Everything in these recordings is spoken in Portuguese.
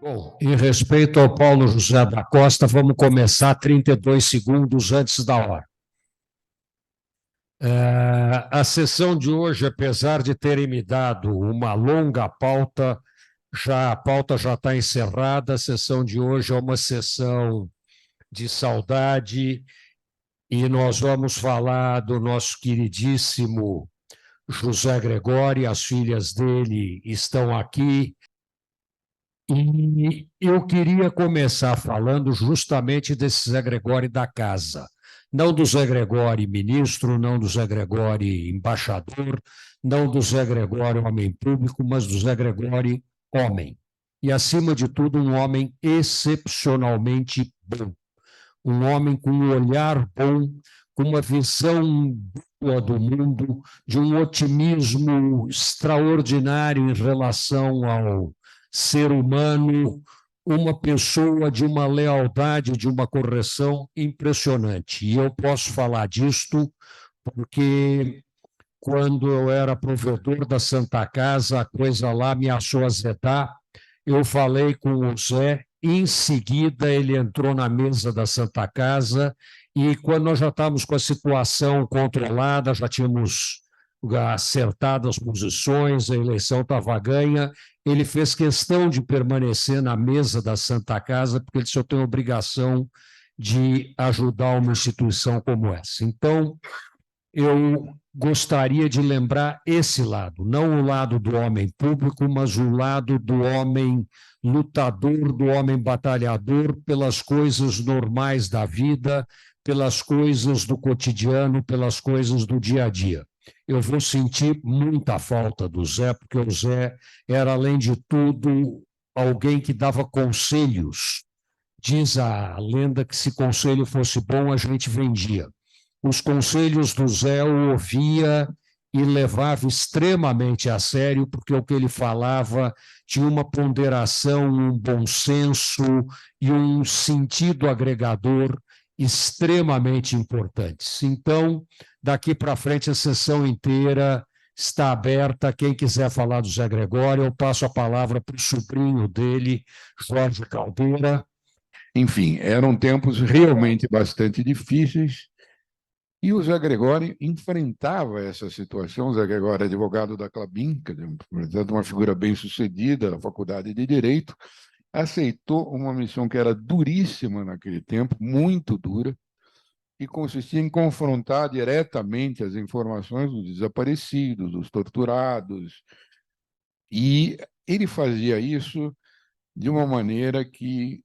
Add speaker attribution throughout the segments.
Speaker 1: Bom, em respeito ao Paulo José da Costa, vamos começar 32 segundos antes da hora. A sessão de hoje, apesar de terem me dado uma longa pauta, a pauta já está encerrada. A sessão de hoje é uma sessão de saudade e nós vamos falar do nosso queridíssimo José Gregório. As filhas dele estão aqui. E eu queria começar falando justamente desse Zé Gregório da casa. Não do Zé Gregório ministro, não do Zé Gregório embaixador, não do Zé Gregório homem público, mas do Zé Gregório homem. E, acima de tudo, um homem excepcionalmente bom. Um homem com um olhar bom, com uma visão boa do mundo, de um otimismo extraordinário em relação ao ser humano, uma pessoa de uma lealdade, de uma correção impressionante. E eu posso falar disto porque, quando eu era provedor da Santa Casa, a coisa lá ameaçou azedar. Eu falei com o Zé, em seguida ele entrou na mesa da Santa Casa, e quando nós já estávamos com a situação controlada, já tínhamos acertado as posições, a eleição estava ganha, ele fez questão de permanecer na mesa da Santa Casa, porque ele só tem a obrigação de ajudar uma instituição como essa. Então, eu gostaria de lembrar esse lado, não o lado do homem público, mas o lado do homem lutador, do homem batalhador pelas coisas normais da vida, pelas coisas do cotidiano, pelas coisas do dia a dia. Eu vou sentir muita falta do Zé, porque o Zé era, além de tudo, alguém que dava conselhos. Diz a lenda que, se conselho fosse bom, a gente vendia. Os conselhos do Zé eu ouvia e levava extremamente a sério, porque o que ele falava tinha uma ponderação, um bom senso e um sentido agregador extremamente importantes. Então, daqui para frente, a sessão inteira está aberta. Quem quiser falar do Zé Gregório, eu passo a palavra para o sobrinho dele, Jorge Caldeira.
Speaker 2: Enfim, eram tempos realmente bastante difíceis, e o Zé Gregório enfrentava essa situação. O Zé Gregório é advogado da Klabin, portanto, uma figura bem-sucedida na Faculdade de Direito, aceitou uma missão que era duríssima naquele tempo, muito dura, e consistia em confrontar diretamente as informações dos desaparecidos, dos torturados, e ele fazia isso de uma maneira que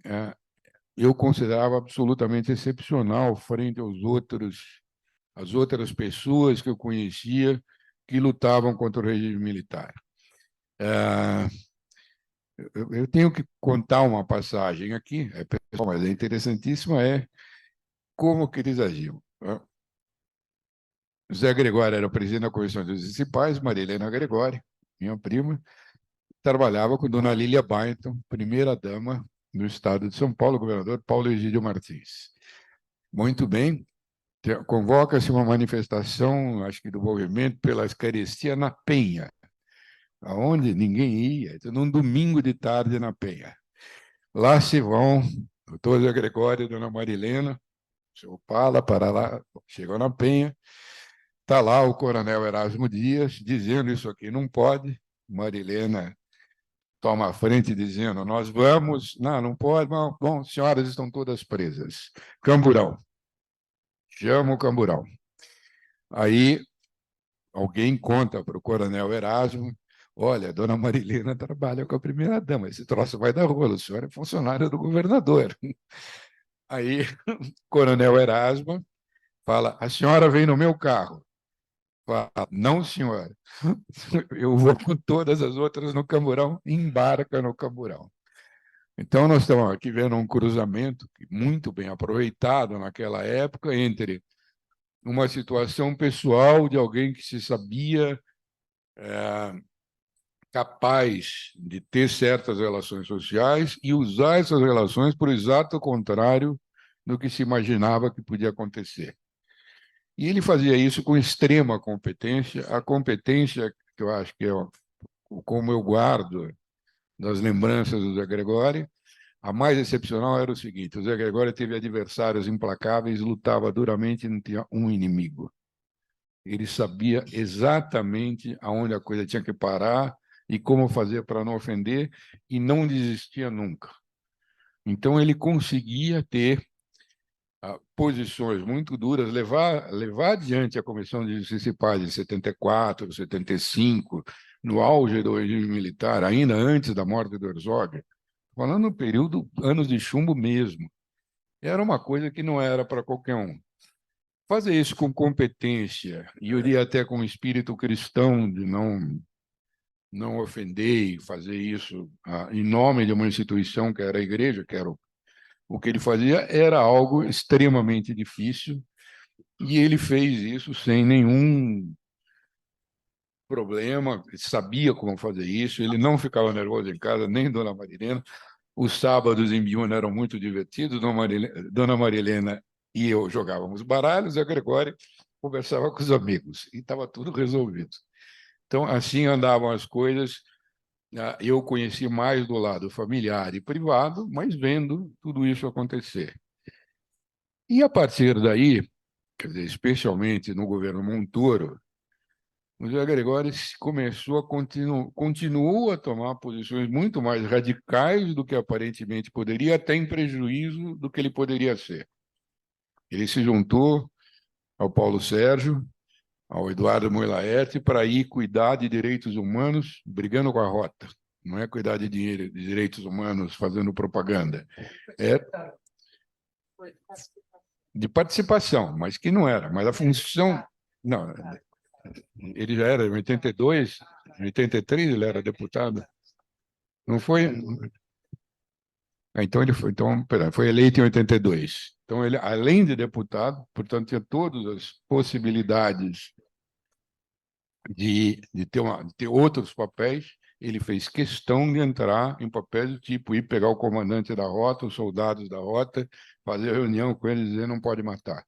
Speaker 2: eu considerava absolutamente excepcional frente às outras pessoas que eu conhecia que lutavam contra o regime militar. Eu tenho que contar uma passagem aqui, pessoal, mas é interessantíssima, como que eles agiam. José Gregório era o presidente da Comissão dos Municipais, Maria Helena Gregório, minha prima, trabalhava com Dona Lília Bainton, primeira-dama do Estado de São Paulo, governador Paulo Egídio Martins. Muito bem, convoca-se uma manifestação, acho que do movimento pela Eucaristia na Penha, aonde ninguém ia, num domingo de tarde na Penha. Lá se vão doutor Zé Gregório e Dona Marilena, seu Opala, para lá, chegou na Penha, está lá o coronel Erasmo Dias, dizendo isso aqui não pode. Marilena toma a frente dizendo, nós vamos, não pode, bom, senhoras estão todas presas. Camburão. Chama o Camburão. Aí alguém conta para o coronel Erasmo, olha, a dona Marilena trabalha com a primeira-dama, esse troço vai dar rolo, o senhor é funcionário do governador. Aí o coronel Erasmo fala, a senhora vem no meu carro. Fala, não, senhora, eu vou com todas as outras no Camburão, embarca no Camburão. Então, nós estamos aqui vendo um cruzamento muito bem aproveitado naquela época entre uma situação pessoal de alguém que se sabia capaz de ter certas relações sociais e usar essas relações por exato contrário do que se imaginava que podia acontecer. E ele fazia isso com extrema competência, a competência que eu acho que é como eu guardo das lembranças do Zé Gregório. A mais excepcional era o seguinte: o Zé Gregório teve adversários implacáveis, lutava duramente e não tinha um inimigo. Ele sabia exatamente aonde a coisa tinha que parar e como fazer para não ofender, e não desistia nunca. Então, ele conseguia ter posições muito duras, levar adiante a Comissão de Justiça e Paz em 74, 75, no auge do regime militar, ainda antes da morte do Herzog, falando no período, anos de chumbo mesmo. Era uma coisa que não era para qualquer um. Fazer isso com competência, e eu diria até com espírito cristão, de não ofender e fazer isso em nome de uma instituição que era a igreja, que era o que ele fazia, era algo extremamente difícil, e ele fez isso sem nenhum problema, sabia como fazer isso, ele não ficava nervoso em casa, nem Dona Marilena. Os sábados em Biúna eram muito divertidos, Dona Marilena e eu jogávamos baralhos, e a Gregório conversava com os amigos, e estava tudo resolvido. Então, assim andavam as coisas. Eu conheci mais do lado familiar e privado, mas vendo tudo isso acontecer. E, a partir daí, quer dizer, especialmente no governo Montoro, o José Gregório continuou a tomar posições muito mais radicais do que aparentemente poderia, até em prejuízo do que ele poderia ser. Ele se juntou ao Paulo Sérgio, ao Eduardo Moilaert, para ir cuidar de direitos humanos, brigando com a Rota. Não é cuidar de direitos humanos fazendo propaganda. É de participação, mas que não era. Mas a função... Não, ele já era em 82, em 83 ele era deputado. Não foi? Então ele foi, então, perdão, foi eleito em 82. Então ele, além de deputado, portanto tinha todas as possibilidades de ter outros papéis. Ele fez questão de entrar em papéis do tipo ir pegar o comandante da rota, os soldados da rota, fazer reunião com eles e dizer não pode matar.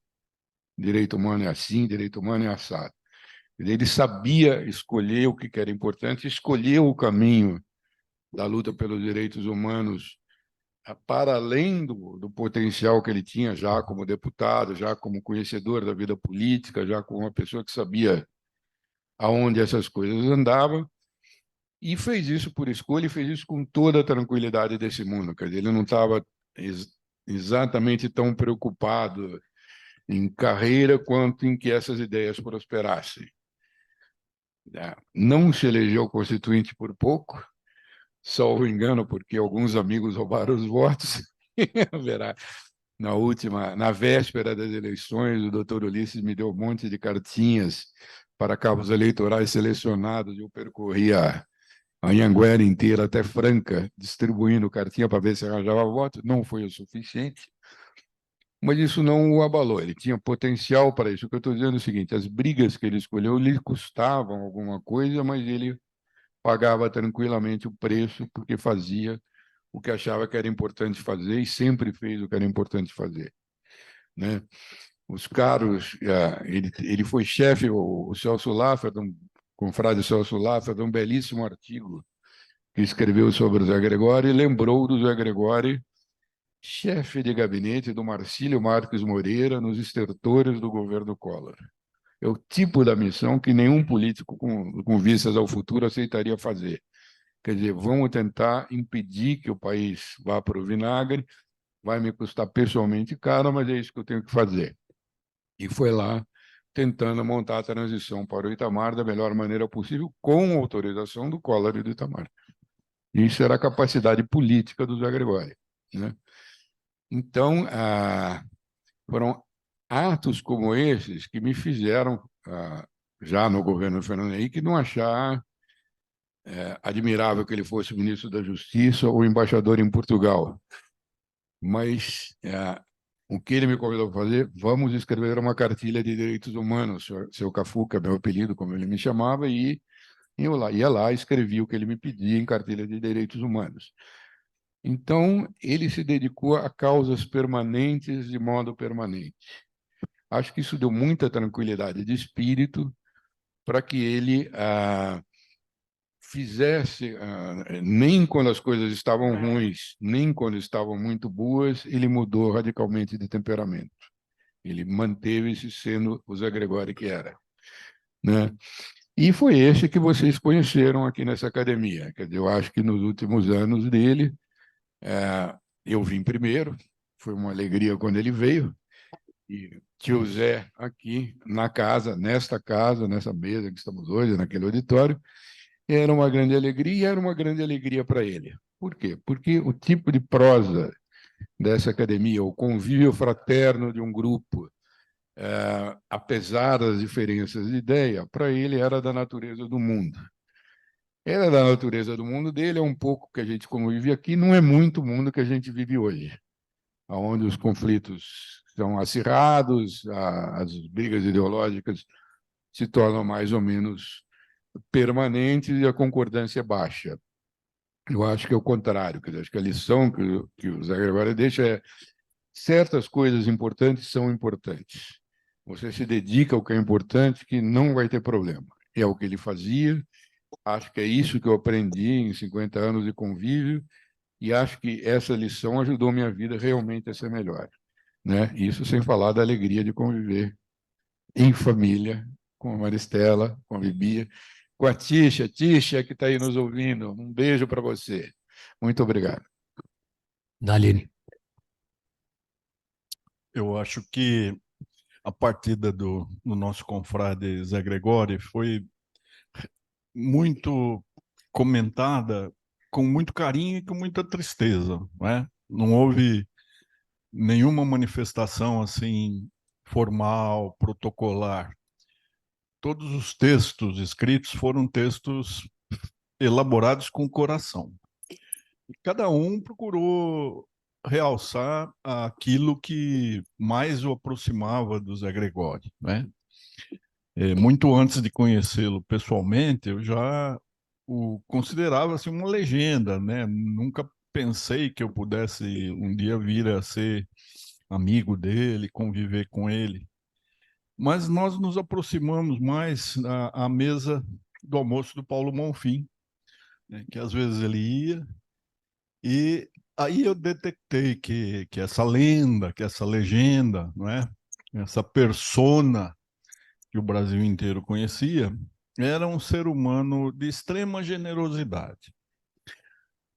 Speaker 2: Direito humano é assim, direito humano é assado. Ele sabia escolher o que era importante, escolheu o caminho da luta pelos direitos humanos para além do potencial que ele tinha já como deputado, já como conhecedor da vida política, já como uma pessoa que sabia aonde essas coisas andavam, e fez isso por escolha e fez isso com toda a tranquilidade desse mundo. Quer dizer, ele não estava exatamente tão preocupado em carreira quanto em que essas ideias prosperassem. Não se elegeu constituinte por pouco, salvo engano, porque alguns amigos roubaram os votos. Verá, na véspera das eleições, o doutor Ulisses me deu um monte de cartinhas para cabos eleitorais selecionados, e eu percorri a Anhanguera inteira até Franca, distribuindo cartinha para ver se arranjava voto. Não foi o suficiente, mas isso não o abalou. Ele tinha potencial para isso. O que eu estou dizendo é o seguinte: as brigas que ele escolheu lhe custavam alguma coisa, mas ele pagava tranquilamente o preço, porque fazia o que achava que era importante fazer e sempre fez o que era importante fazer, né? Os caros, ele foi chefe, o Celso Laffer, confrade Celso Laffer, de um belíssimo artigo que escreveu sobre o Zé Gregório e lembrou do Zé Gregório, chefe de gabinete do Marcílio Marques Moreira nos estertores do governo Collor. É o tipo da missão que nenhum político com vistas ao futuro aceitaria fazer. Quer dizer, vamos tentar impedir que o país vá para o vinagre, vai me custar pessoalmente caro, mas é isso que eu tenho que fazer. E foi lá tentando montar a transição para o Itamar da melhor maneira possível, com autorização do Collor e do Itamar. Isso era a capacidade política do Zé Gregório, né? Então, foram atos como esses que me fizeram, já no governo Fernando Henrique, não achar admirável que ele fosse ministro da Justiça ou embaixador em Portugal. Mas o que ele me convidou a fazer, vamos escrever uma cartilha de direitos humanos, seu Cafuca, meu apelido, como ele me chamava, e eu ia lá, escrevi o que ele me pedia em cartilha de direitos humanos. Então, ele se dedicou a causas permanentes de modo permanente. Acho que isso deu muita tranquilidade de espírito para que ele fizesse, nem quando as coisas estavam ruins, nem quando estavam muito boas, ele mudou radicalmente de temperamento. Ele manteve-se sendo o Zé Gregório que era, né? E foi esse que vocês conheceram aqui nessa academia. Quer dizer, eu acho que nos últimos anos dele, eu vim primeiro, foi uma alegria quando ele veio, e tio Zé aqui na casa, nessa mesa que estamos hoje, naquele auditório, era uma grande alegria e era uma grande alegria para ele. Por quê? Porque o tipo de prosa dessa academia, o convívio fraterno de um grupo, apesar das diferenças de ideia, para ele era da natureza do mundo. Era da natureza do mundo dele, é um pouco que a gente convive aqui, não é muito o mundo que a gente vive hoje, onde os conflitos são acirrados, as brigas ideológicas se tornam mais ou menos permanentes e a concordância é baixa. Eu acho que é o contrário, quer dizer, acho que a lição que o Zé Gregório deixa é certas coisas importantes são importantes. Você se dedica ao que é importante, que não vai ter problema. É o que ele fazia, acho que é isso que eu aprendi em 50 anos de convívio, e acho que essa lição ajudou minha vida realmente a ser melhor, né? Isso sem falar da alegria de conviver em família, com a Maristela, com a Bibia, com a Tisha, que está aí nos ouvindo. Um beijo para você. Muito obrigado.
Speaker 1: Naline.
Speaker 3: Eu acho que a partida do nosso confrade Zé Gregório foi muito comentada com muito carinho e com muita tristeza, não é? Não houve nenhuma manifestação assim formal, protocolar. Todos os textos escritos foram textos elaborados com o coração. E cada um procurou realçar aquilo que mais o aproximava do Zé Gregório, né? Muito antes de conhecê-lo pessoalmente, eu já o considerava assim uma legenda, né? Nunca pensei que eu pudesse um dia vir a ser amigo dele, conviver com ele. Mas nós nos aproximamos mais à mesa do almoço do Paulo Bonfim, né? Que às vezes ele ia, e aí eu detectei que essa lenda, que essa legenda, não é? Essa persona que o Brasil inteiro conhecia, era um ser humano de extrema generosidade.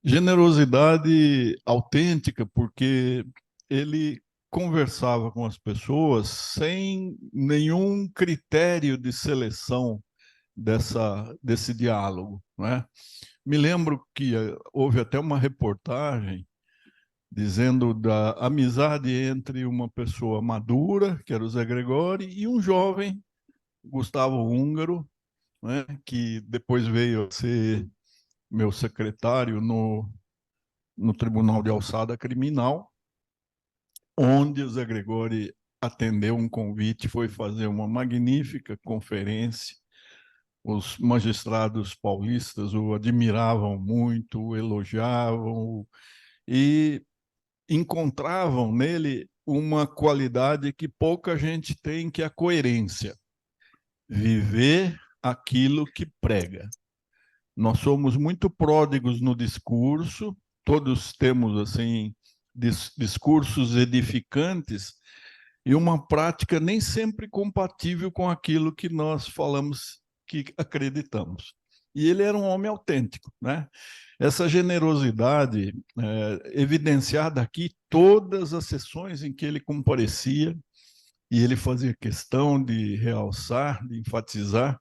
Speaker 3: Generosidade autêntica, porque ele conversava com as pessoas sem nenhum critério de seleção desse diálogo, não é? Me lembro que houve até uma reportagem dizendo da amizade entre uma pessoa madura, que era o Zé Gregório, e um jovem, Gustavo Húngaro, né, que depois veio a ser meu secretário no Tribunal de Alçada Criminal, onde o Zé Gregório atendeu um convite, foi fazer uma magnífica conferência. Os magistrados paulistas o admiravam muito, o elogiavam e encontravam nele uma qualidade que pouca gente tem, que é a coerência. Viver aquilo que prega. Nós somos muito pródigos no discurso, todos temos assim discursos edificantes e uma prática nem sempre compatível com aquilo que nós falamos que acreditamos. E ele era um homem autêntico, né? Essa generosidade evidenciada aqui, todas as sessões em que ele comparecia, e ele fazia questão de realçar, de enfatizar,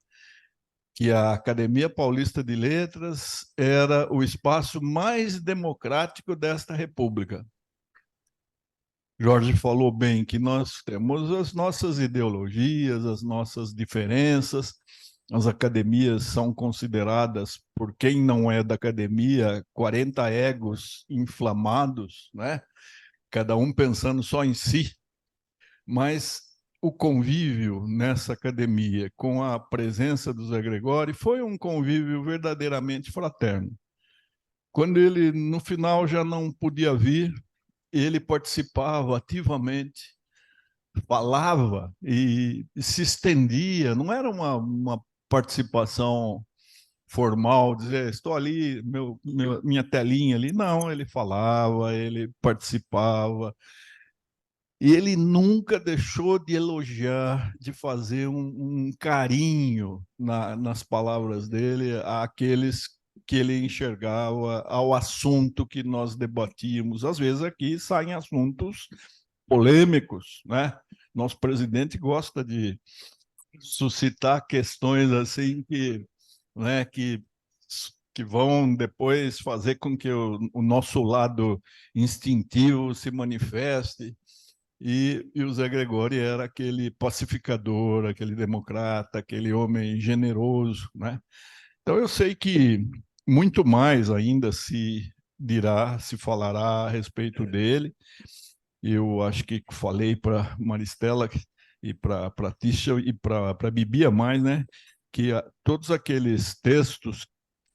Speaker 3: que a Academia Paulista de Letras era o espaço mais democrático desta República. Jorge falou bem que nós temos as nossas ideologias, as nossas diferenças, as academias são consideradas, por quem não é da academia, 40 egos inflamados, né? Cada um pensando só em si, mas o convívio nessa academia com a presença do Zé Gregório foi um convívio verdadeiramente fraterno. Quando ele, no final, já não podia vir, ele participava ativamente falava e se estendia, não era uma participação formal, dizer, estou ali, minha telinha ali. Não, ele falava, ele participava, e ele nunca deixou de elogiar, de fazer um carinho nas palavras dele àqueles que ele enxergava, ao assunto que nós debatíamos. Às vezes aqui saem assuntos polêmicos, né? Nosso presidente gosta de suscitar questões assim né, que vão depois fazer com que o nosso lado instintivo se manifeste. E o Zé Gregório era aquele pacificador, aquele democrata, aquele homem generoso, né? Então eu sei que muito mais ainda se dirá, se falará a respeito dele. Eu acho que falei para Maristela e para Tícia e para Bibi a mais, né? Que todos aqueles textos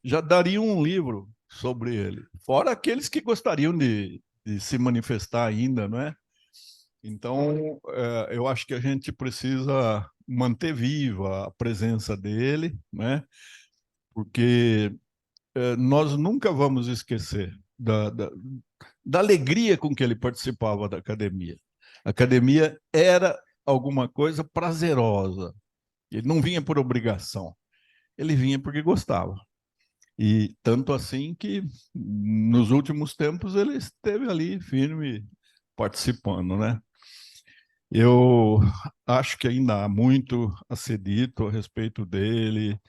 Speaker 3: já dariam um livro sobre ele, fora aqueles que gostariam de se manifestar ainda, não é? Então, eu acho que a gente precisa manter viva a presença dele, né? Porque nós nunca vamos esquecer da alegria com que ele participava da academia. A academia era alguma coisa prazerosa. Ele não vinha por obrigação, ele vinha porque gostava. E tanto assim que, nos últimos tempos, ele esteve ali firme, participando, né? Eu acho que ainda há muito a ser dito a respeito dele,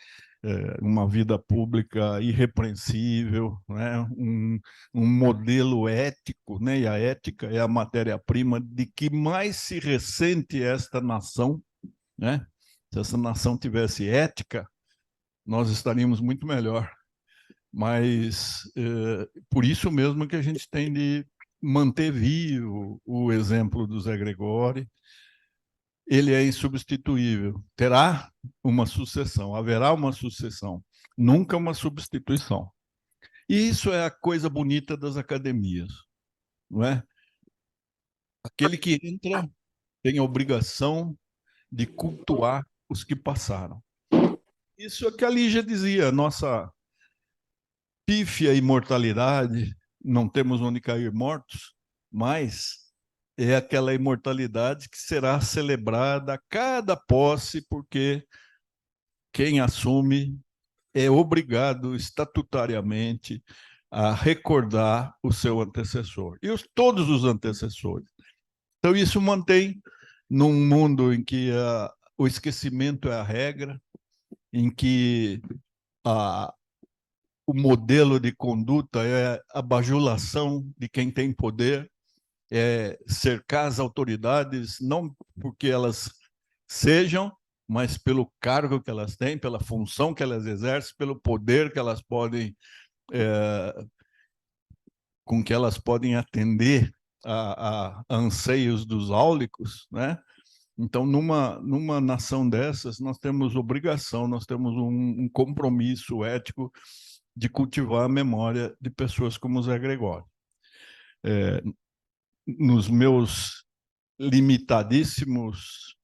Speaker 3: uma vida pública irrepreensível, né? Um modelo ético, né? E a ética é a matéria-prima de que mais se ressente esta nação, né? Se essa nação tivesse ética, nós estaríamos muito melhor. Mas por isso mesmo que a gente tem de manter vivo o exemplo do Zé Gregório. Ele é insubstituível. Terá uma sucessão, haverá uma sucessão, nunca uma substituição. E isso é a coisa bonita das academias, não é? Aquele que entra tem a obrigação de cultuar os que passaram. Isso é que a Lígia dizia, nossa pífia imortalidade, não temos onde cair mortos, mas é aquela imortalidade que será celebrada a cada posse, porque quem assume é obrigado estatutariamente a recordar o seu antecessor e todos os antecessores. Então, isso mantém num mundo em que o esquecimento é a regra, em que o modelo de conduta é a bajulação de quem tem poder, é cercar as autoridades, não porque elas sejam, mas pelo cargo que elas têm, pela função que elas exercem, pelo poder que elas podem, com que elas podem atender a anseios dos áulicos, né? Então, numa nação dessas, nós temos obrigação, nós temos um compromisso ético de cultivar a memória de pessoas como Zé Gregório. Nos meus limitadíssimos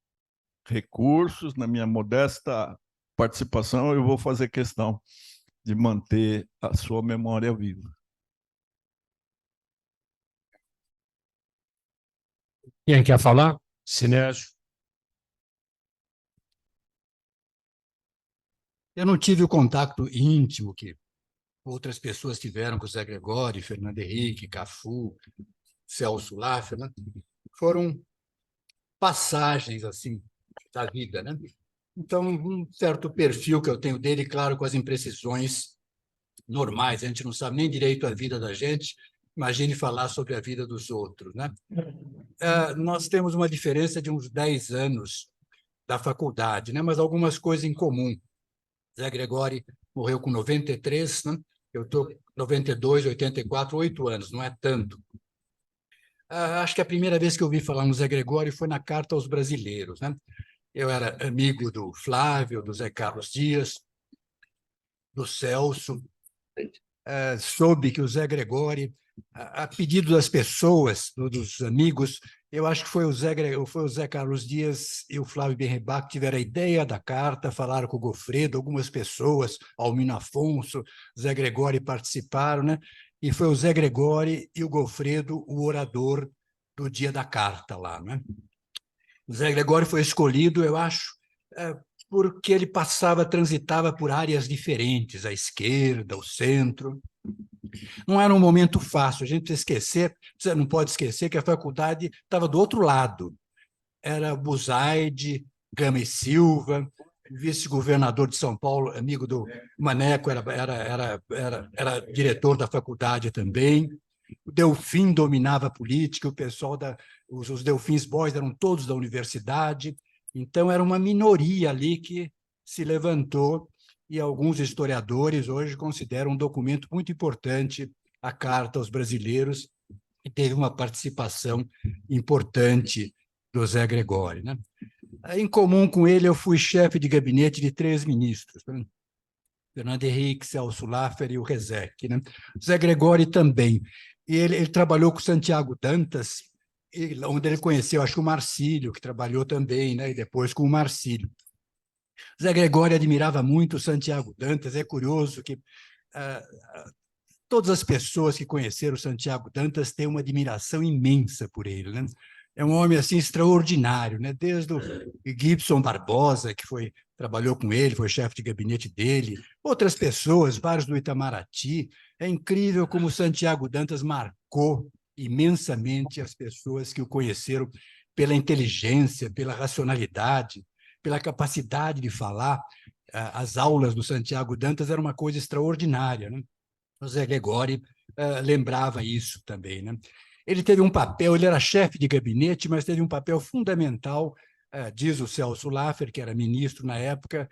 Speaker 3: recursos, na minha modesta participação, eu vou fazer questão de manter a sua memória viva.
Speaker 1: Quem quer falar? Sinésio.
Speaker 4: Eu não tive o contato íntimo que outras pessoas tiveram com o Zé Gregório, Fernando Henrique, Cafu, Celso Laffer, né? Foram passagens assim da vida, né? Então, um certo perfil que eu tenho dele, claro, com as imprecisões normais, a gente não sabe nem direito a vida da gente, imagine falar sobre a vida dos outros, né? Nós temos uma diferença de uns 10 anos da faculdade, né? Mas algumas coisas em comum. Zé Gregório morreu com 93, né? Eu estou 92, 84, 8 anos, não é tanto. Acho que a primeira vez que eu ouvi falar no Zé Gregório foi na Carta aos Brasileiros, né? Eu era amigo do Flávio, do Zé Carlos Dias, do Celso. Soube que o Zé Gregório, a pedido das pessoas, dos amigos, eu acho que foi o Zé Carlos Dias e o Flávio Benrebach que tiveram a ideia da carta, falaram com o Goffredo, algumas pessoas, Almino Afonso, Zé Gregori participaram, né? E foi o Zé Gregori e o Goffredo o orador do dia da carta lá, né? O Zé Gregori foi escolhido, eu acho, porque ele transitava por áreas diferentes, a esquerda, o centro. Não era um momento fácil, a gente precisa esquecer, você não pode esquecer que a faculdade estava do outro lado. Era Buzaide, Gama e Silva, vice-governador de São Paulo, amigo do Maneco, era diretor da faculdade também. O Delfim dominava a política, o pessoal os Delfins Boys eram todos da universidade. Então, era uma minoria ali que se levantou, e alguns historiadores hoje consideram um documento muito importante, a Carta aos Brasileiros, e teve uma participação importante do Zé Gregori, né? Em comum com ele, eu fui chefe de gabinete de 3 ministros, né? Fernando Henrique, Celso Laffer e o Rezec, né? Zé Gregori também. E ele trabalhou com Santiago Dantas, onde ele conheceu, acho que o Marcílio, que trabalhou também, né? E depois com o Marcílio. Zé Gregori admirava muito o Santiago Dantas. É curioso que todas as pessoas que conheceram o Santiago Dantas têm uma admiração imensa por ele, né? É um homem assim extraordinário, né? Desde o Gibson Barbosa, que trabalhou com ele, foi chefe de gabinete dele, outras pessoas, vários do Itamaraty. É incrível como o Santiago Dantas marcou imensamente as pessoas que o conheceram pela inteligência, pela racionalidade, pela capacidade de falar. As aulas do Santiago Dantas eram uma coisa extraordinária, né? O Zé Gregori lembrava isso também, né? Ele teve um papel, ele era chefe de gabinete, mas teve um papel fundamental, diz o Celso Laffer, que era ministro na época,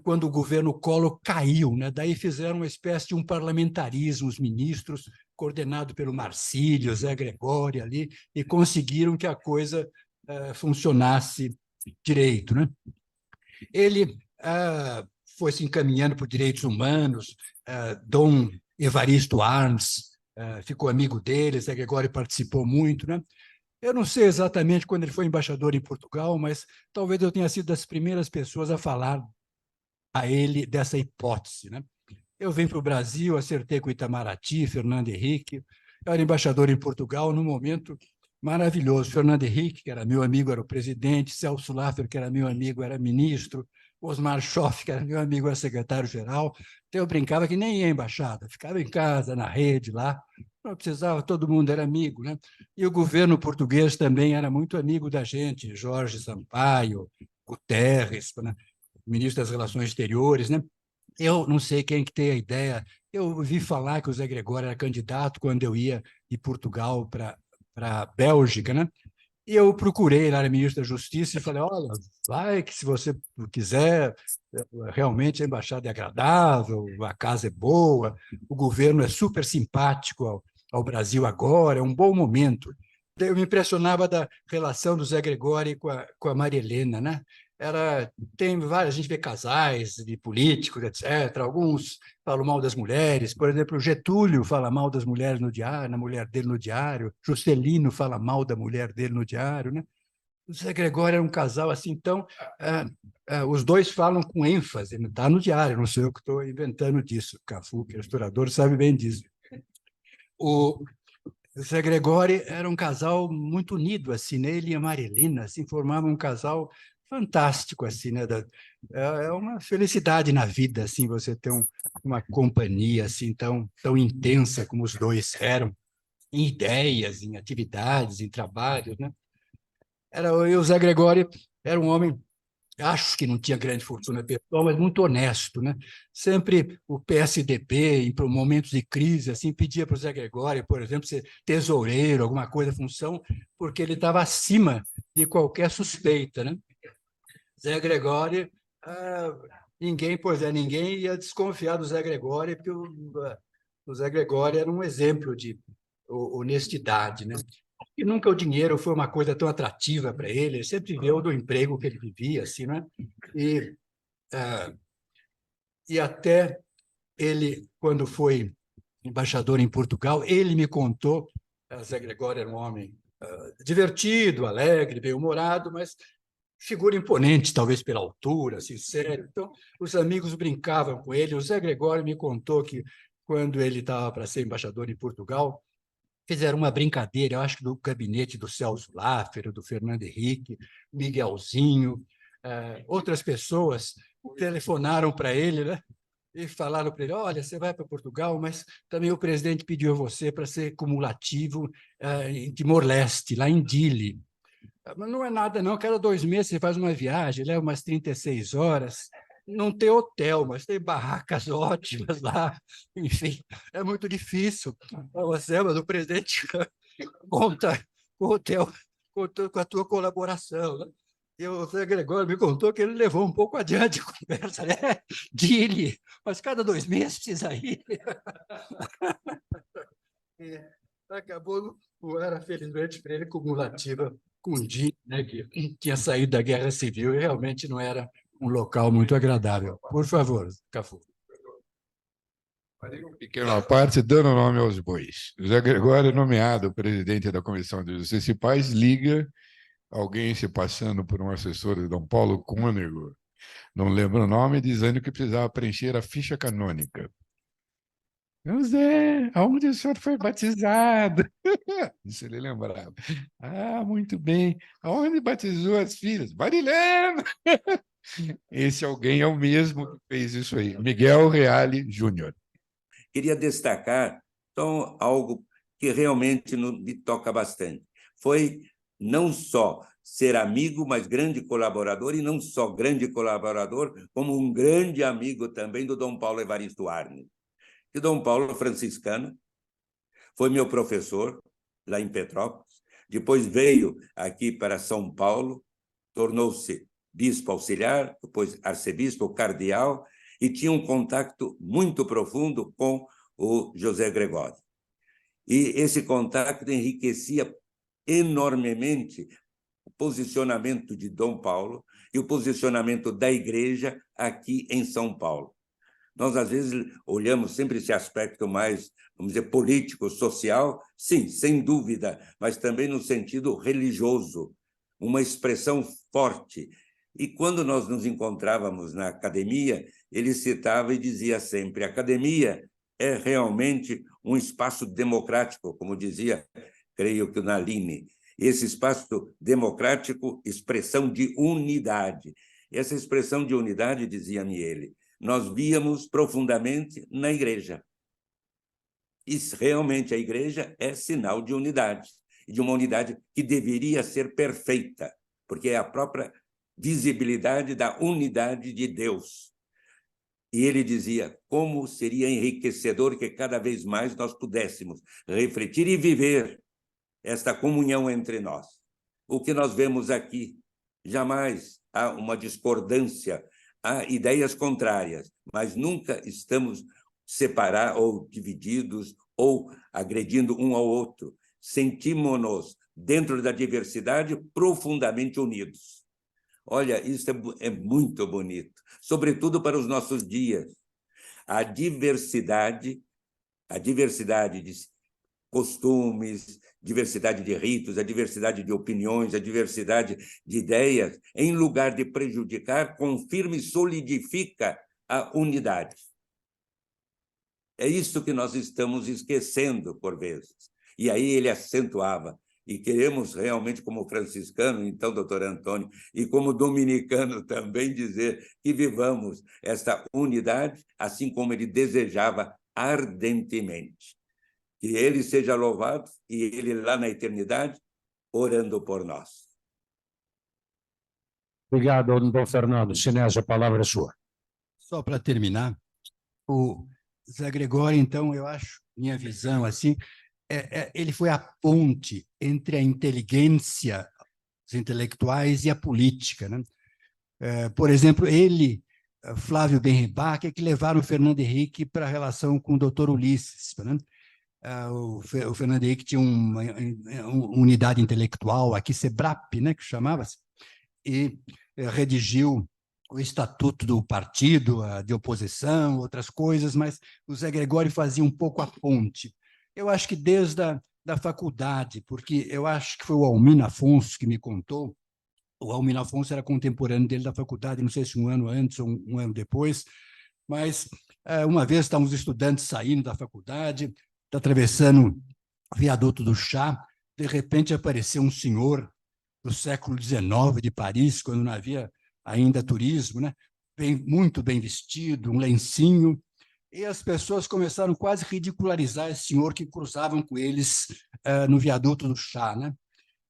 Speaker 4: quando o governo Collor caiu, né? Daí fizeram uma espécie de um parlamentarismo, os ministros, coordenado pelo Marcílio, Zé Gregori ali, e conseguiram que a coisa funcionasse direito, né? Ele foi se encaminhando por direitos humanos. Dom Evaristo Arns ficou amigo dele, Zé Gregori participou muito, né? Eu não sei exatamente quando ele foi embaixador em Portugal, mas talvez eu tenha sido das primeiras pessoas a falar a ele dessa hipótese, né? Eu vim para o Brasil, acertei com o Itamaraty, Fernando Henrique. Eu era embaixador em Portugal num momento maravilhoso. Fernando Henrique, que era meu amigo, era o presidente. Celso Laffer, que era meu amigo, era ministro. Osmar Schoff, que era meu amigo, era secretário-geral. Então, eu brincava que nem ia à embaixada, ficava em casa, na rede, lá. Não precisava, todo mundo era amigo, né? E o governo português também era muito amigo da gente, Jorge Sampaio, Guterres, né? Ministro das Relações Exteriores, né? Eu não sei quem que tem a ideia. Eu ouvi falar que o Zé Gregório era candidato quando eu ia de Portugal para a Bélgica, né? E eu procurei, ele era ministro da Justiça, e falei, olha, vai que se você quiser, realmente a embaixada é agradável, a casa é boa, o governo é super simpático ao Brasil agora, é um bom momento. Eu me impressionava da relação do Zé Gregório com a Maria Helena, né? Tem várias, a gente vê casais de políticos, etc. Alguns falam mal das mulheres, por exemplo, o Getúlio fala mal das mulheres no diário, na mulher dele no diário, Juscelino fala mal da mulher dele no diário, né? O Zé Gregório era um casal assim, então os dois falam com ênfase, está no diário, não sou eu que estou inventando disso, Cafu, que é historiador, sabe bem disso. O Zé Gregório era um casal muito unido, assim, né? Ele e a Marilena, assim, formavam um casal fantástico, assim, né? É uma felicidade na vida, assim, você ter uma companhia, assim, tão intensa como os dois eram, em ideias, em atividades, em trabalhos, né? E o Zé Gregório era um homem, acho que não tinha grande fortuna pessoal, mas muito honesto, né? Sempre o PSDB, em momentos de crise, assim, pedia para o Zé Gregório, por exemplo, ser tesoureiro, alguma coisa, função, porque ele estava acima de qualquer suspeita, né? Zé Gregório, ninguém ia desconfiar do Zé Gregório, porque o Zé Gregório era um exemplo de honestidade, né? E nunca o dinheiro foi uma coisa tão atrativa para ele, ele sempre viveu do emprego que ele vivia, assim, né? E até ele, quando foi embaixador em Portugal, ele me contou, Zé Gregório era um homem divertido, alegre, bem-humorado, mas figura imponente, talvez pela altura, sincero. Então, os amigos brincavam com ele. O Zé Gregório me contou que, quando ele estava para ser embaixador em Portugal, fizeram uma brincadeira, eu acho que do gabinete do Celso Laffer, do Fernando Henrique, Miguelzinho, outras pessoas telefonaram para ele, né? E falaram para ele: olha, você vai para Portugal, mas também o presidente pediu a você para ser cumulativo em Timor-Leste, lá em Dili. Mas não é nada, não. Cada 2 meses você faz uma viagem, leva umas 36 horas. Não tem hotel, mas tem barracas ótimas lá. Enfim, é muito difícil. Você, mas o presidente conta com o hotel, contou com a tua colaboração, né? E o Zé Gregório me contou que ele levou um pouco adiante a conversa, né? Dile, mas cada 2 meses precisa ir. E acabou, não era, felizmente, para ele cumulativa com o Dile, né? Que tinha saído da Guerra Civil e realmente não era um local muito agradável. Por favor, Cafu.
Speaker 2: Pequena parte, dando nome aos bois. José Gregório, nomeado presidente da Comissão de Justiça e Paz, liga alguém se passando por um assessor de Dom Paulo Cônego, não lembro o nome, dizendo que precisava preencher a ficha canônica. José, aonde o senhor foi batizado? Isso ele lembrava. Ah, muito bem. Aonde batizou as filhas? Marilena! Esse alguém é o mesmo que fez isso aí, Miguel Reale Júnior.
Speaker 5: Queria destacar então, algo que realmente me toca bastante. Foi não só ser amigo, mas grande colaborador, e não só grande colaborador, como um grande amigo também do Dom Paulo Evaristo Arne. E Dom Paulo, franciscano, foi meu professor lá em Petrópolis, depois veio aqui para São Paulo, tornou-se bispo auxiliar, depois arcebispo, cardeal, e tinha um contato muito profundo com o José Gregório. E esse contato enriquecia enormemente o posicionamento de Dom Paulo e o posicionamento da Igreja aqui em São Paulo. Nós, às vezes, olhamos sempre esse aspecto mais, vamos dizer, político, social, sim, sem dúvida, mas também no sentido religioso, uma expressão forte. E quando nós nos encontrávamos na academia, ele citava e dizia sempre: a academia é realmente um espaço democrático, como dizia, creio que o Naline. Esse espaço democrático, expressão de unidade. Essa expressão de unidade, dizia-me ele, nós víamos profundamente na igreja. E realmente a igreja é sinal de unidade, e de uma unidade que deveria ser perfeita, porque é a própria visibilidade da unidade de Deus. E ele dizia como seria enriquecedor que cada vez mais nós pudéssemos refletir e viver esta comunhão entre nós. O que nós vemos aqui, jamais há uma discordância, há ideias contrárias, mas nunca estamos separados ou divididos ou agredindo um ao outro. Sentimos-nos, dentro da diversidade, profundamente unidos. Olha, isso é muito bonito, sobretudo para os nossos dias. A diversidade de costumes, diversidade de ritos, a diversidade de opiniões, a diversidade de ideias, em lugar de prejudicar, confirma e solidifica a unidade. É isso que nós estamos esquecendo, por vezes. E aí ele acentuava: e queremos realmente, como franciscano, então, doutor Antônio, e como dominicano também, dizer que vivamos esta unidade, assim como ele desejava ardentemente. Que ele seja louvado e ele lá na eternidade, orando por nós.
Speaker 1: Obrigado, doutor Fernando. Sinésio, a palavra é sua.
Speaker 4: Só para terminar, o Zé Gregório, então, eu acho, minha visão, assim, ele foi a ponte entre a inteligência, os intelectuais e a política, né? Por exemplo, ele, Flávio Benribach, é que levaram o Fernando Henrique para a relação com o doutor Ulisses, né? O Fernando Henrique tinha uma unidade intelectual, aqui, SEBRAP, né, que chamava-se, e redigiu o estatuto do partido de oposição, outras coisas, mas o Zé Gregório fazia um pouco a ponte. Eu acho que desde a da faculdade, porque eu acho que foi o Almino Afonso que me contou. O Almino Afonso era contemporâneo dele da faculdade, não sei se um ano antes ou um ano depois, mas uma vez estávamos estudantes saindo da faculdade, atravessando o viaduto do Chá, de repente apareceu um senhor do século XIX de Paris, quando não havia ainda turismo, né? Muito bem vestido, um lencinho, e as pessoas começaram quase a ridicularizar esse senhor que cruzavam com eles no viaduto do Chá, né?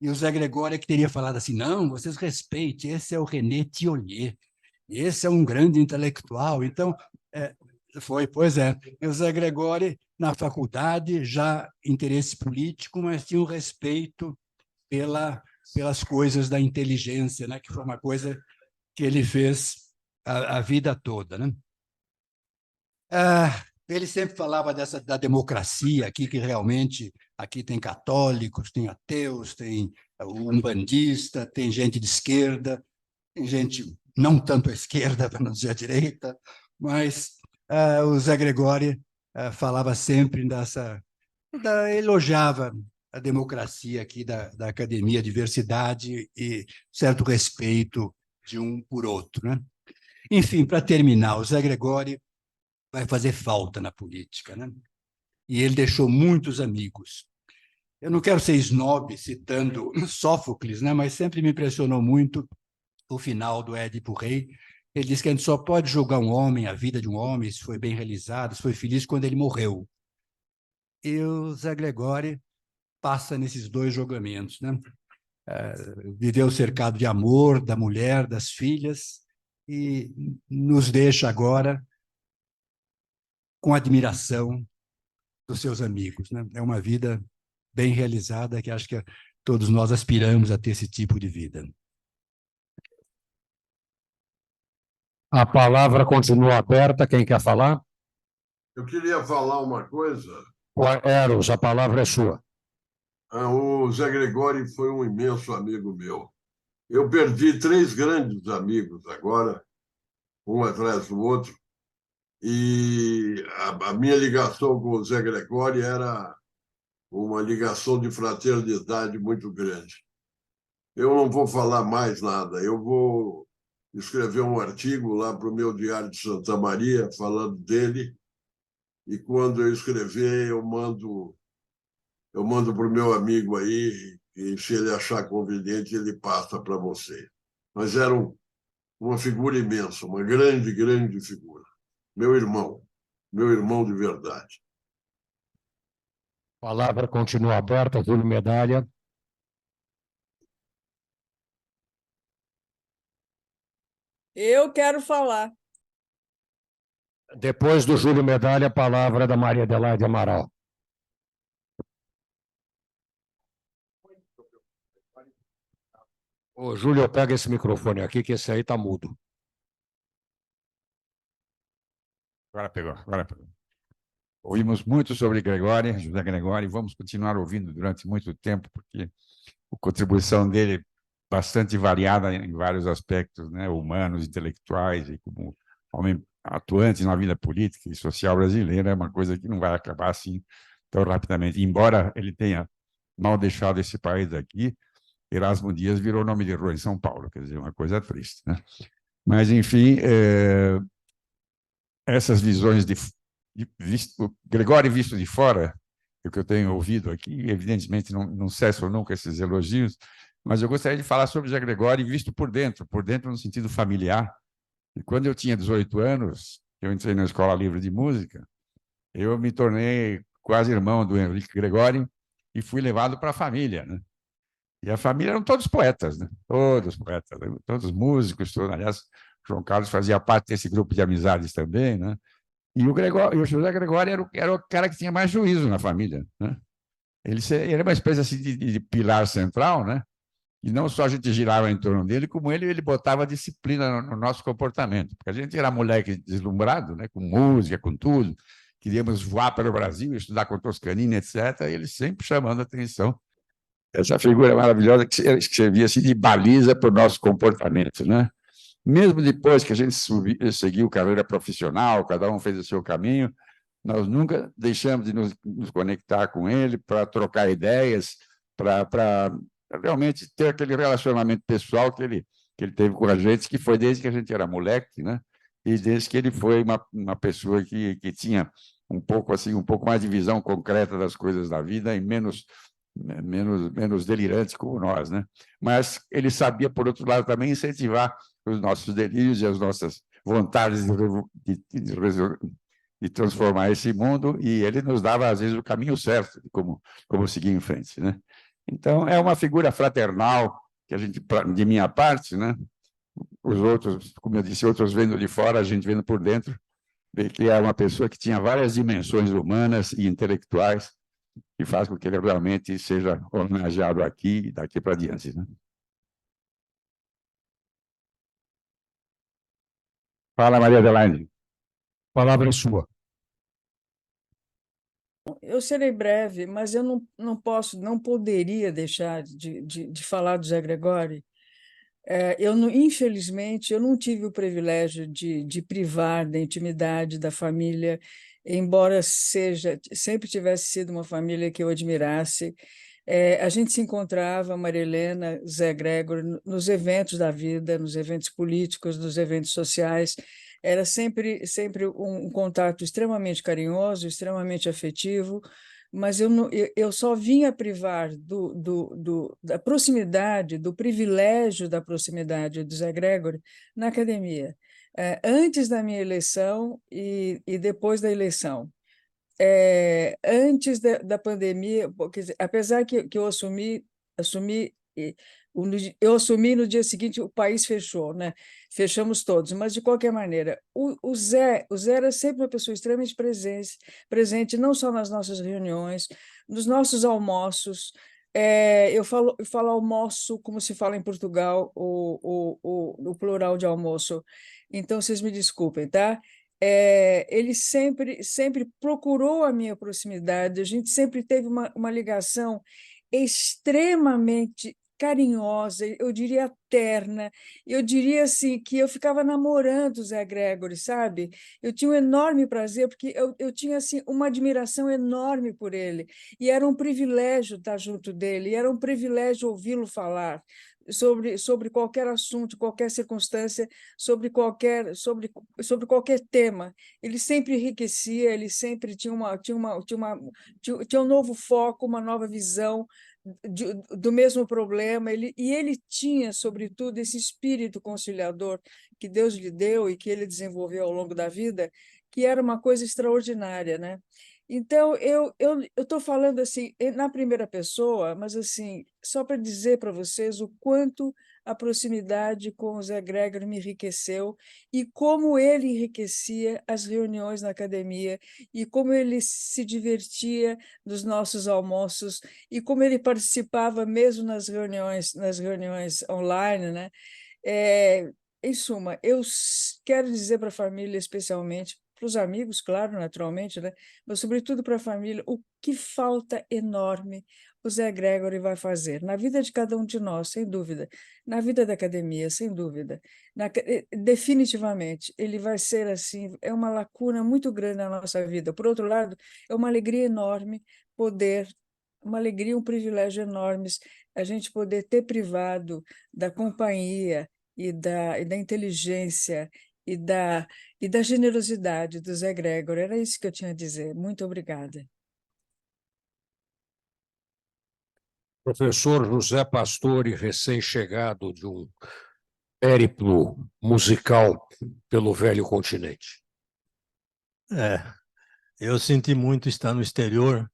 Speaker 4: E o Zé Gregório que teria falado assim, não, vocês respeitem, esse é o René Thiollier, esse é um grande intelectual. Então, pois é, e o Zé Gregório, na faculdade, já interesse político, mas tinha um respeito pelas coisas da inteligência, né? Que foi uma coisa que ele fez a vida toda, né? Ele sempre falava da democracia aqui, que realmente aqui tem católicos, tem ateus, tem umbandista, tem gente de esquerda, tem gente não tanto à esquerda, para não dizer à direita, mas o Zé Gregório falava sempre elogiava a democracia aqui da academia, a diversidade e certo respeito de um por outro, né? Enfim, para terminar, o Zé Gregório vai fazer falta na política, né? E ele deixou muitos amigos. Eu não quero ser snob citando Sófocles, né? Mas sempre me impressionou muito o final do Édipo Rei. Ele diz que a gente só pode julgar um homem, a vida de um homem, se foi bem realizado, se foi feliz, quando ele morreu. E o Zé Gregório passa nesses dois julgamentos, né? Viveu cercado de amor, da mulher, das filhas, e nos deixa agora com admiração dos seus amigos, né? É uma vida bem realizada, que acho que todos nós aspiramos a ter esse tipo de vida.
Speaker 1: A palavra continua aberta. Quem quer falar?
Speaker 6: Eu queria falar uma coisa.
Speaker 1: Eros, a palavra é sua.
Speaker 6: O Zé Gregório foi um imenso amigo meu. Eu perdi 3 grandes amigos agora, um atrás do outro, e a minha ligação com o Zé Gregório era uma ligação de fraternidade muito grande. Eu não vou falar mais nada, eu vou escrever um artigo lá para o meu Diário de Santa Maria, falando dele, e quando eu escrever, eu mando para o meu amigo aí, e se ele achar conveniente, ele passa para você. Mas era uma figura imensa, uma grande, grande figura. Meu irmão de verdade.
Speaker 1: A palavra continua aberta. Júlio Medalha.
Speaker 7: Eu quero falar.
Speaker 1: Depois do Júlio Medalha, a palavra da Maria Adelaide Amaral. Ô, Júlio, pega esse microfone aqui, que esse aí está mudo.
Speaker 2: Agora pegou. Ouvimos muito sobre Gregório, José Gregório, e vamos continuar ouvindo durante muito tempo, porque a contribuição dele é bastante variada em vários aspectos, né, humanos, intelectuais, e como homem atuante na vida política e social brasileira, é uma coisa que não vai acabar assim tão rapidamente. Embora ele tenha mal deixado esse país aqui, Erasmo Dias virou nome de rua em São Paulo, quer dizer, uma coisa triste, né? Mas, enfim, essas visões Gregório visto de fora, o que eu tenho ouvido aqui, evidentemente não cessam nunca esses elogios, mas eu gostaria de falar sobre José Gregório visto por dentro no sentido familiar. E quando eu tinha 18 anos, eu entrei na Escola Livre de Música, eu me tornei quase irmão do Henrique Gregório e fui levado para a família, né? E a família eram todos poetas, né? Todos poetas, todos músicos, todos. Aliás, João Carlos fazia parte desse grupo de amizades também, né? E o José Gregório era o cara que tinha mais juízo na família, né? Ele era uma espécie assim, de pilar central, né? E não só a gente girava em torno dele, como ele botava disciplina no nosso comportamento. Porque a gente era moleque deslumbrado, né? Com música, com tudo. Queríamos voar para o Brasil, estudar com Toscanini, etc. E ele sempre chamando a atenção. Essa figura maravilhosa que servia assim de baliza para o nosso comportamento, né? Mesmo depois que a gente seguiu carreira profissional, cada um fez o seu caminho, Nós nunca deixamos de nos conectar com ele para trocar ideias, para realmente ter aquele relacionamento pessoal que ele teve com a gente, que foi desde que a gente era moleque, né? E desde que ele foi uma pessoa que tinha um pouco mais de visão concreta das coisas da vida e menos delirante como nós, né? Mas ele sabia, por outro lado, também incentivar os nossos delírios e as nossas vontades de transformar esse mundo, e ele nos dava, às vezes, o caminho certo de como seguir em frente, né? Então, é uma figura fraternal, que a gente, de minha parte, né? Os outros, como eu disse, outros vendo de fora, a gente vendo por dentro, vê que é uma pessoa que tinha várias dimensões humanas e intelectuais, que faz com que ele realmente seja homenageado aqui e daqui para diante, né? Fala, Maria Adelaide.
Speaker 1: Palavra é sua.
Speaker 7: Eu serei breve, mas eu não poderia deixar de falar do Zé Gregório. Infelizmente, eu não tive o privilégio de privar da intimidade da família, embora sempre tivesse sido uma família que eu admirasse. A gente se encontrava, Maria Helena, Zé Gregório, nos eventos da vida, nos eventos políticos, nos eventos sociais. Era sempre um contato extremamente carinhoso, extremamente afetivo, mas eu só vinha privar da proximidade, do privilégio da proximidade do Zé Gregório na academia, antes da minha eleição e depois da eleição. Antes da pandemia, quer dizer, apesar que eu assumi eu assumi no dia seguinte, o país fechou, né? Fechamos todos, mas de qualquer maneira, o Zé era sempre uma pessoa extremamente presente não só nas nossas reuniões, nos nossos almoços. Eu falo almoço como se fala em Portugal, o plural de almoço, então vocês me desculpem, tá? Ele sempre procurou a minha proximidade, a gente sempre teve uma ligação extremamente carinhosa, eu diria terna, eu diria assim que eu ficava namorando o Zé Gregório, sabe? Eu tinha um enorme prazer, porque eu tinha assim, uma admiração enorme por ele, e era um privilégio estar junto dele, e era um privilégio ouvi-lo falar sobre qualquer assunto, qualquer circunstância, sobre qualquer tema. Ele sempre enriquecia, ele sempre tinha um novo foco, uma nova visão do mesmo problema, e ele tinha, sobretudo, esse espírito conciliador que Deus lhe deu e que ele desenvolveu ao longo da vida, que era uma coisa extraordinária, né? Então, eu estou falando assim, na primeira pessoa, mas assim, só para dizer para vocês o quanto a proximidade com o Zé Gregório me enriqueceu e como ele enriquecia as reuniões na academia e como ele se divertia nos nossos almoços e como ele participava mesmo nas reuniões online, né? Em suma, quero dizer para a família, especialmente, para os amigos, claro, naturalmente, né? Mas sobretudo para a família, o que falta enorme o Zé Gregório vai fazer na vida de cada um de nós, sem dúvida, na vida da academia, sem dúvida. Definitivamente, ele vai ser assim, é uma lacuna muito grande na nossa vida. Por outro lado, é uma alegria enorme uma alegria, um privilégio enorme a gente poder ter privado da companhia e da inteligência e da generosidade do Zé Gregório. Era isso que eu tinha a dizer. Muito obrigada.
Speaker 1: Professor José Pastore, recém-chegado de um périplo musical pelo velho continente.
Speaker 8: Eu senti muito estar no exterior,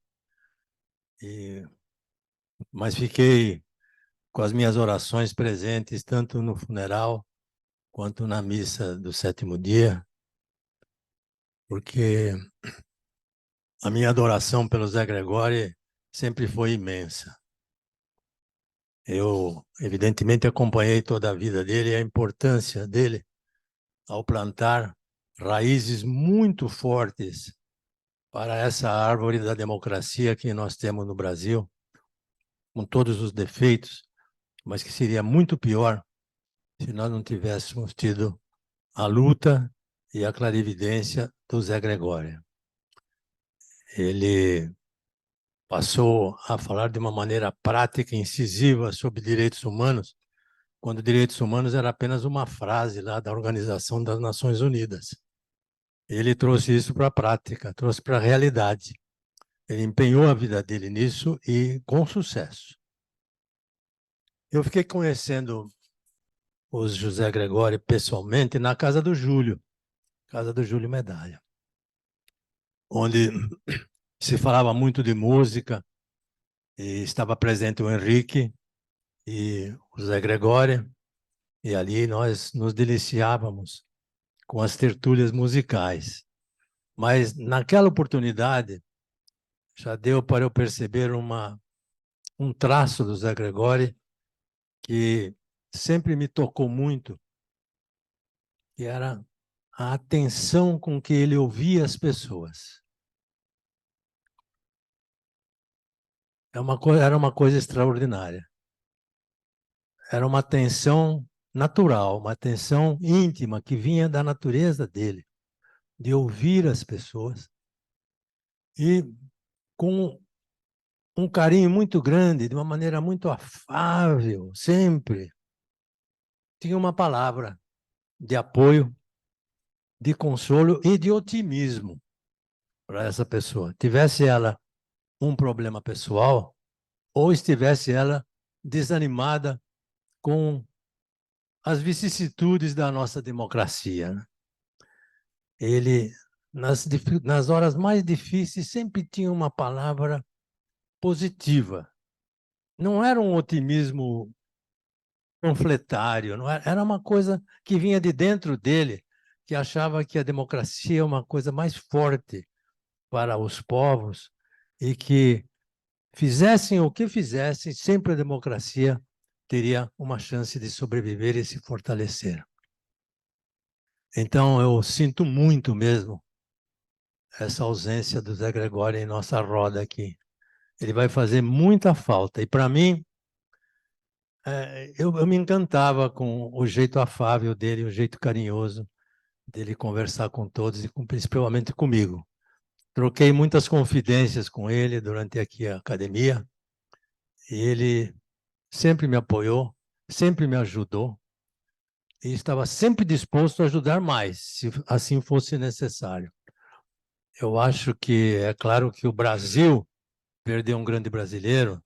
Speaker 8: mas fiquei com as minhas orações presentes, tanto no funeral quanto na missa do 7º dia, porque a minha adoração pelo Zé Gregório sempre foi imensa. Eu, evidentemente, acompanhei toda a vida dele e a importância dele ao plantar raízes muito fortes para essa árvore da democracia que nós temos no Brasil, com todos os defeitos, mas que seria muito pior se nós não tivéssemos tido a luta e a clarividência do Zé Gregório. Ele passou a falar de uma maneira prática e incisiva sobre direitos humanos, quando direitos humanos era apenas uma frase lá da Organização das Nações Unidas. Ele trouxe isso para a prática, trouxe para a realidade. Ele empenhou a vida dele nisso e com sucesso. Eu fiquei conhecendo o José Gregório pessoalmente na casa do Júlio Medalha, onde se falava muito de música, e estava presente o Henrique e o José Gregório, e ali nós nos deliciávamos com as tertúlias musicais. Mas naquela oportunidade já deu para eu perceber um traço do José Gregório que sempre me tocou muito, que era a atenção com que ele ouvia as pessoas. Era uma coisa extraordinária. Era uma atenção natural, uma atenção íntima que vinha da natureza dele, de ouvir as pessoas e com um carinho muito grande, de uma maneira muito afável, sempre tinha uma palavra de apoio, de consolo e de otimismo para essa pessoa. Tivesse ela um problema pessoal ou estivesse ela desanimada com as vicissitudes da nossa democracia, né? Ele, nas horas mais difíceis, sempre tinha uma palavra positiva. Não era um otimismo panfletário, não era uma coisa que vinha de dentro dele, que achava que a democracia é uma coisa mais forte para os povos e que fizessem o que fizessem, sempre a democracia teria uma chance de sobreviver e se fortalecer. Então, eu sinto muito mesmo essa ausência do Zé Gregório em nossa roda aqui. Ele vai fazer muita falta. E, para mim, eu me encantava com o jeito afável dele, o jeito carinhoso dele conversar com todos e principalmente comigo. Troquei muitas confidências com ele durante aqui a academia e ele sempre me apoiou, sempre me ajudou e estava sempre disposto a ajudar mais, se assim fosse necessário. Eu acho que, é claro que o Brasil perdeu um grande brasileiro,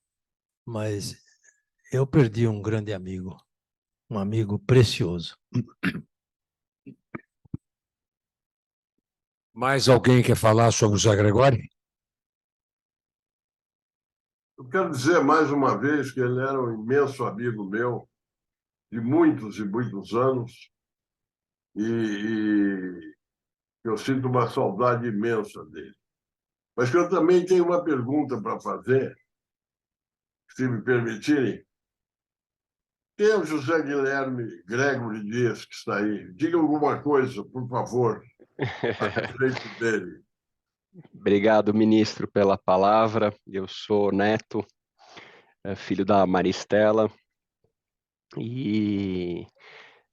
Speaker 8: mas eu perdi um grande amigo, um amigo precioso.
Speaker 1: Mais alguém quer falar sobre o Zé Gregório?
Speaker 6: Eu quero dizer mais uma vez que ele era um imenso amigo meu, de muitos e muitos anos, e eu sinto uma saudade imensa dele. Mas que eu também tenho uma pergunta para fazer, se me permitirem. Quem é o José Guilherme Gregory Dias que está aí? Diga alguma coisa, por favor, a respeito dele.
Speaker 9: Obrigado, ministro, pela palavra. Eu sou neto, filho da Maristela, e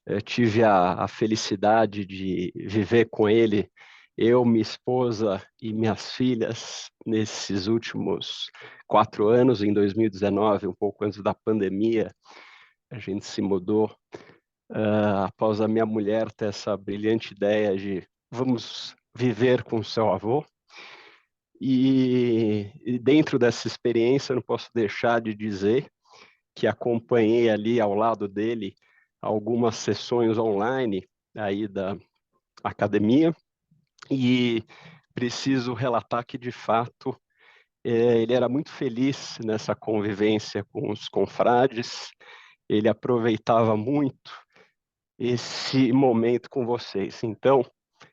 Speaker 9: eu tive a felicidade de viver com ele, eu, minha esposa e minhas filhas, nesses últimos 4 anos. Em 2019, um pouco antes da pandemia, a gente se mudou após a minha mulher ter essa brilhante ideia de vamos viver com seu avô. E dentro dessa experiência, eu não posso deixar de dizer que acompanhei ali ao lado dele algumas sessões online aí da academia, e preciso relatar que, de fato, ele era muito feliz nessa convivência com os confrades, ele aproveitava muito esse momento com vocês. Então,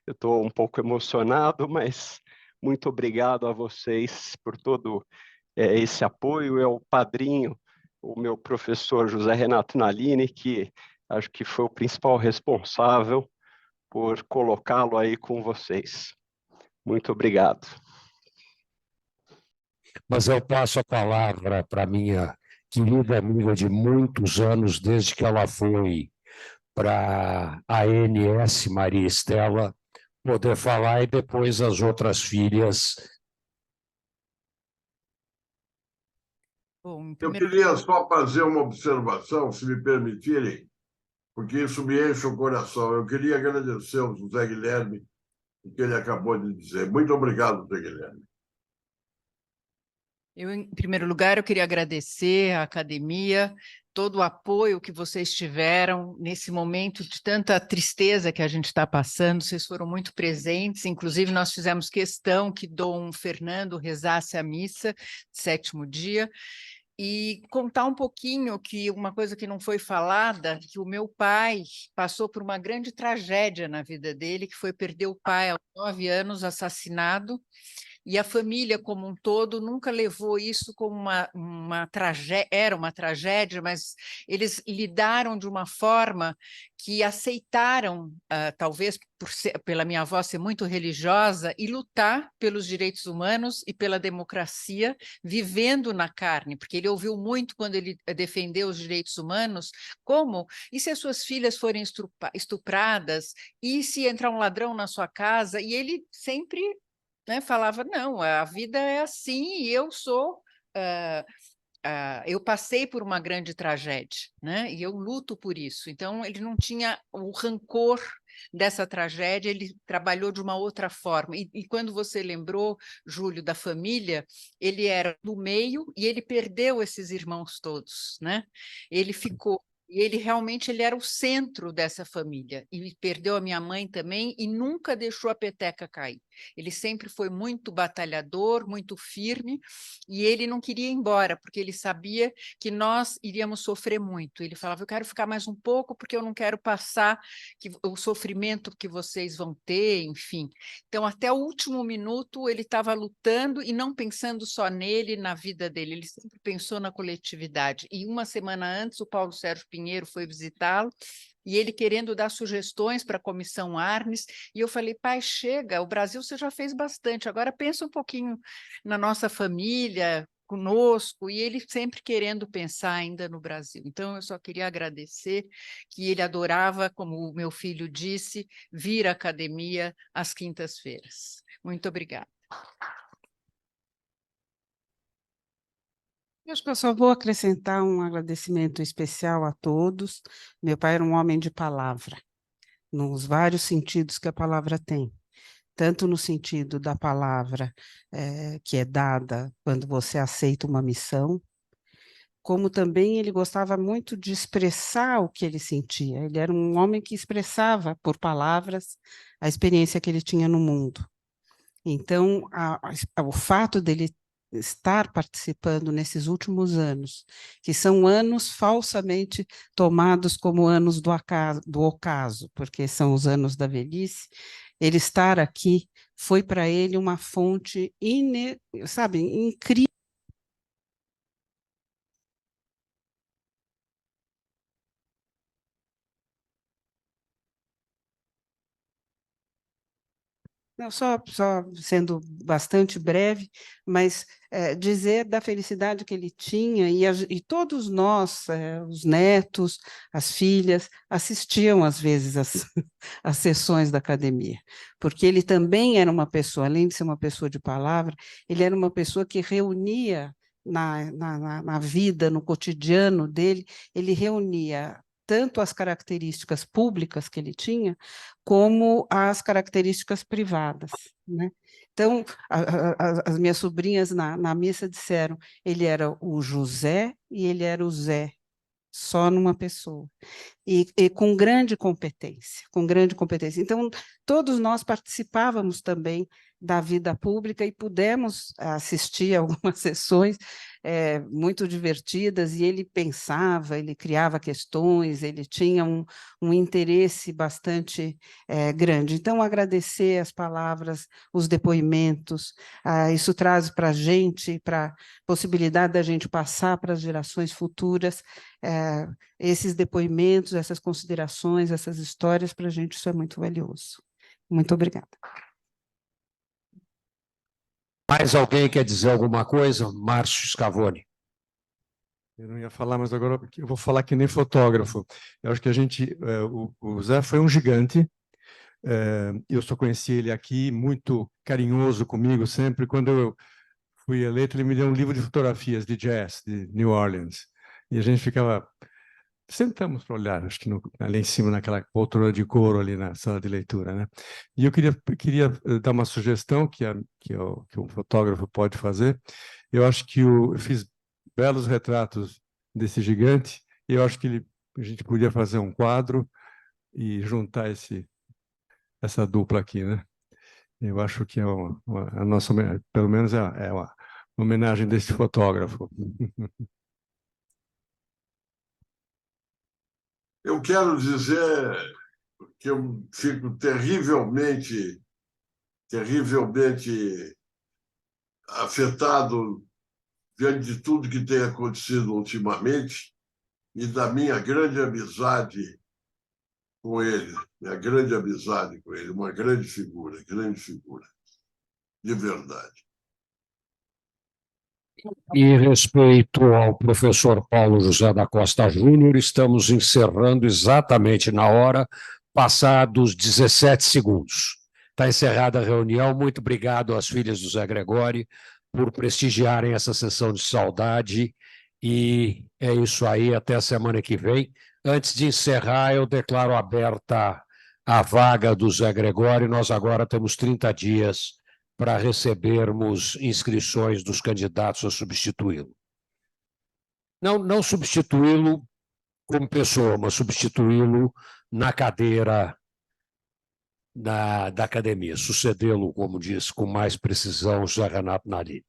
Speaker 9: eu estou um pouco emocionado, mas muito obrigado a vocês por todo esse apoio. É o padrinho, o meu professor José Renato Nalini, que acho que foi o principal responsável por colocá-lo aí com vocês. Muito obrigado.
Speaker 1: Mas eu passo a palavra para minha querida amiga de muitos anos, desde que ela foi para a ANS Maria Estela, poder falar, e depois as outras filhas
Speaker 10: Bom, em
Speaker 6: Eu
Speaker 10: primeiro
Speaker 6: queria só fazer uma observação, se me permitirem, porque isso me enche o coração. Eu queria agradecer ao José Guilherme o que ele acabou de dizer. Muito obrigado, José Guilherme.
Speaker 10: Em primeiro lugar, eu queria agradecer à academia, todo o apoio que vocês tiveram nesse momento de tanta tristeza que a gente está passando. Vocês foram muito presentes, inclusive nós fizemos questão que Dom Fernando rezasse a missa, sétimo dia, e contar um pouquinho que uma coisa que não foi falada, que o meu pai passou por uma grande tragédia na vida dele, que foi perder o pai aos 9 anos, assassinado, e a família como um todo nunca levou isso como uma tragédia, era uma tragédia, mas eles lidaram de uma forma que aceitaram, talvez pela minha avó ser muito religiosa, e lutar pelos direitos humanos e pela democracia, vivendo na carne, porque ele ouviu muito quando ele defendeu os direitos humanos, como, e se as suas filhas forem estupradas, e se entrar um ladrão na sua casa, e ele sempre... falava, não, a vida é assim e eu sou... eu passei por uma grande tragédia, né? E eu luto por isso. Então, ele não tinha o rancor dessa tragédia, ele trabalhou de uma outra forma. E quando você lembrou, Júlio, da família, ele era do meio e ele perdeu esses irmãos todos, né? Ele ficou... E ele realmente era o centro dessa família. E perdeu a minha mãe também e nunca deixou a peteca cair. Ele sempre foi muito batalhador, muito firme, e ele não queria ir embora, porque ele sabia que nós iríamos sofrer muito. Ele falava, eu quero ficar mais um pouco, porque eu não quero passar o sofrimento que vocês vão ter, enfim. Então, até o último minuto, ele estava lutando e não pensando só nele, na vida dele, ele sempre pensou na coletividade. E uma semana antes, o Paulo Sérgio Pinheiro foi visitá-lo, e ele querendo dar sugestões para a Comissão Arnes, e eu falei, pai, chega, o Brasil você já fez bastante, agora pensa um pouquinho na nossa família, conosco, e ele sempre querendo pensar ainda no Brasil. Então, eu só queria agradecer, que ele adorava, como o meu filho disse, vir à academia às quintas-feiras. Muito obrigada.
Speaker 11: Eu acho que eu só vou acrescentar um agradecimento especial a todos. Meu pai era um homem de palavra, nos vários sentidos que a palavra tem. Tanto no sentido da palavra que é dada quando você aceita uma missão, como também ele gostava muito de expressar o que ele sentia. Ele era um homem que expressava por palavras a experiência que ele tinha no mundo. Então, o fato dele estar participando nesses últimos anos, que são anos falsamente tomados como anos do ocaso, porque são os anos da velhice, ele estar aqui foi para ele uma fonte, incrível. Não, só sendo bastante breve, mas dizer da felicidade que ele tinha, e todos nós, os netos, as filhas, assistiam às vezes às sessões da academia, porque ele também era uma pessoa, além de ser uma pessoa de palavra, ele era uma pessoa que reunia na vida, no cotidiano dele, ele reunia tanto as características públicas que ele tinha, como as características privadas, né? Então, as minhas sobrinhas na missa disseram, ele era o José e ele era o Zé, só numa pessoa. E com grande competência, com grande competência. Então, todos nós participávamos também da vida pública e pudemos assistir a algumas sessões muito divertidas, e ele pensava, ele criava questões, ele tinha um interesse bastante grande. Então, agradecer as palavras, os depoimentos, isso traz para a gente, para a possibilidade da gente passar para as gerações futuras, esses depoimentos, essas considerações, essas histórias, para a gente isso é muito valioso. Muito obrigada.
Speaker 1: Mais alguém quer dizer alguma coisa? Márcio Scavone.
Speaker 12: Eu não ia falar, mas agora eu vou falar que nem fotógrafo. Eu acho que o Zé foi um gigante. Eu só conheci ele aqui, muito carinhoso comigo sempre. Quando eu fui eleito, ele me deu um livro de fotografias de jazz de New Orleans. E a gente ficava... Sentamos para olhar, acho que ali em cima, naquela poltrona de couro ali na sala de leitura, né? E eu queria dar uma sugestão que um fotógrafo pode fazer. Eu acho que eu fiz belos retratos desse gigante, e eu acho que a gente podia fazer um quadro e juntar essa dupla aqui, né? Eu acho que é a nossa, pelo menos é uma homenagem desse fotógrafo.
Speaker 6: Eu quero dizer que eu fico terrivelmente afetado diante de tudo que tem acontecido ultimamente e da minha grande amizade com ele, uma grande figura, de verdade.
Speaker 1: E respeito ao professor Paulo José da Costa Júnior, estamos encerrando exatamente na hora, passados 17 segundos. Está encerrada a reunião. Muito obrigado às filhas do Zé Gregóri por prestigiarem essa sessão de saudade. E é isso aí, até a semana que vem. Antes de encerrar, eu declaro aberta a vaga do Zé Gregóri. Nós agora temos 30 dias para recebermos inscrições dos candidatos a substituí-lo. Não substituí-lo como pessoa, mas substituí-lo na cadeira da academia, sucedê-lo, como disse com mais precisão, José Renato Nari.